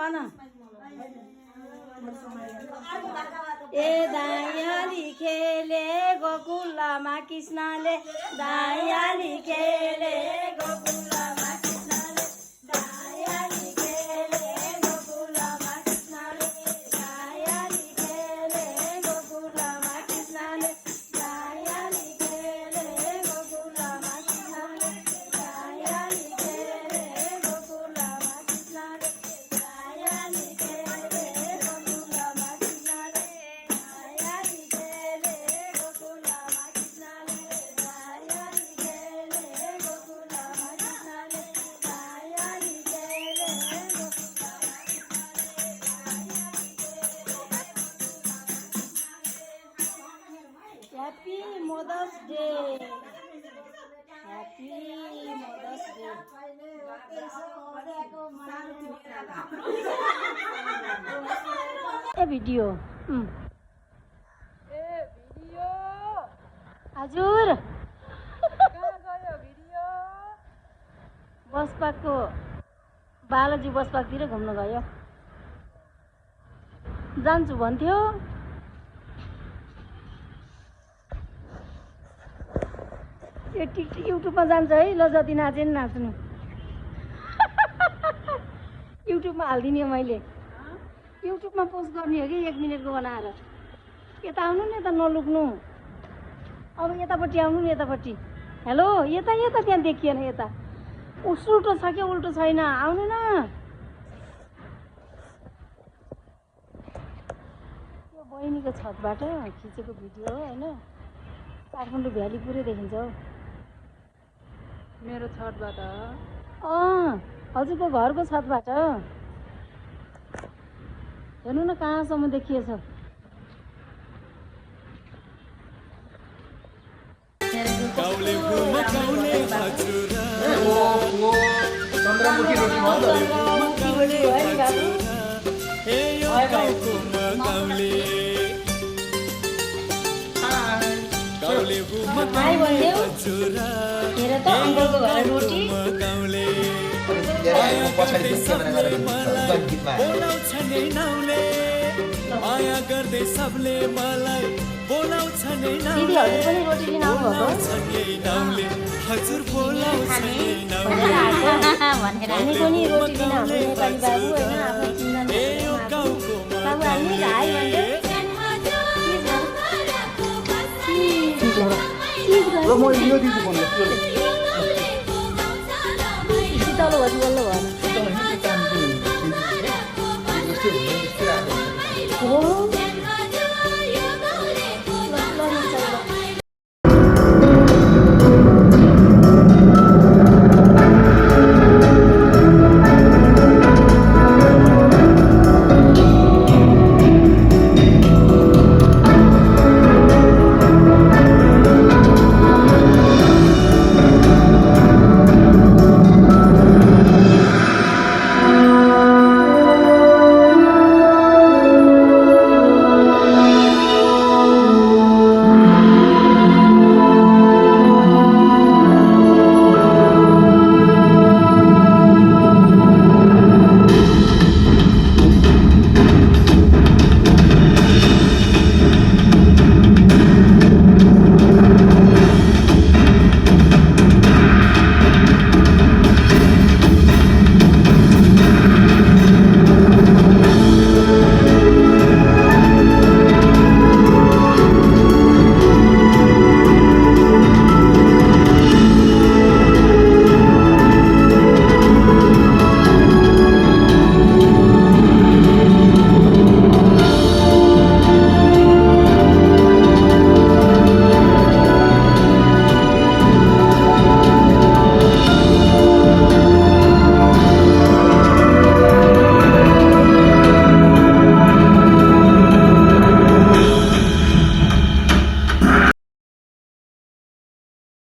भन ए दायाली खेले गोकुलमा कृष्णले दायाली खेले गोकुलमा कृष्णले दायाली खेले गोकुलमा कृष्णले दायाली खेले गोकुलमा कृष्णले दायाली खेले गोकुलमा कृष्णले दायाली खेले गोकुलमा कृष्णले दायाली खेले गोकुलमा कृष्णले दायाली खेले गोकुलमा कृष्णले दायाली खेले गोकुलमा कृष्णले दायाली खेले Happy Mother's Day. Happy Mother's Day. A video. हजुर बसपाको बालाजी बसपाकतिर घुम्न गयो जान्छु भन्थ्यो यो युट्युबमा जान्छ है ल जति नाचे नि नाच्नु युट्युबमा हालिदिने मैले युट्युबमा पोस्ट गर्ने हो कि 1 मिनेटको बनाएर यता आउनु नि यता नलुक्नु अब यतापट्टि आउनु नि यतापट्टि हेलो यता यता त्यहाँ देखिएन यता उल्टो छ कि उल्टो छैन आउनु न यो बहिनीको छतबाट खिचेको भिडियो हो होइन काठमाडौँ भ्याली पुरै देखिन्छ हौ मेरो छतबाट हजुरको घरको छतबाट हेर्नु न कहाँसम्म देखिएछ काउले घुम काउले हजुरा चन्द्रमुखी रोटी भन्छ ए यो गाउँको काउले काउले घुम काउले हजुरा हेर त अङ्कलको घर रोटी काउले पछाडि सबले बोलाउँछ नै नाउले माया गर्दै सबले मलाई बोलाउँछ नै दिदी हजुर पनि रोटी लिन आउनुभएको नाउले हजुर बोलाउँछ नै नाउले हामी पनि रोटी लिन हाम्रो नेपाली बाबु होइन आफ्नो चिन्जान बाबु हामी हाई भन्दै र म यो दिदी भन्नु शीतल भएर बल्ल भएन हो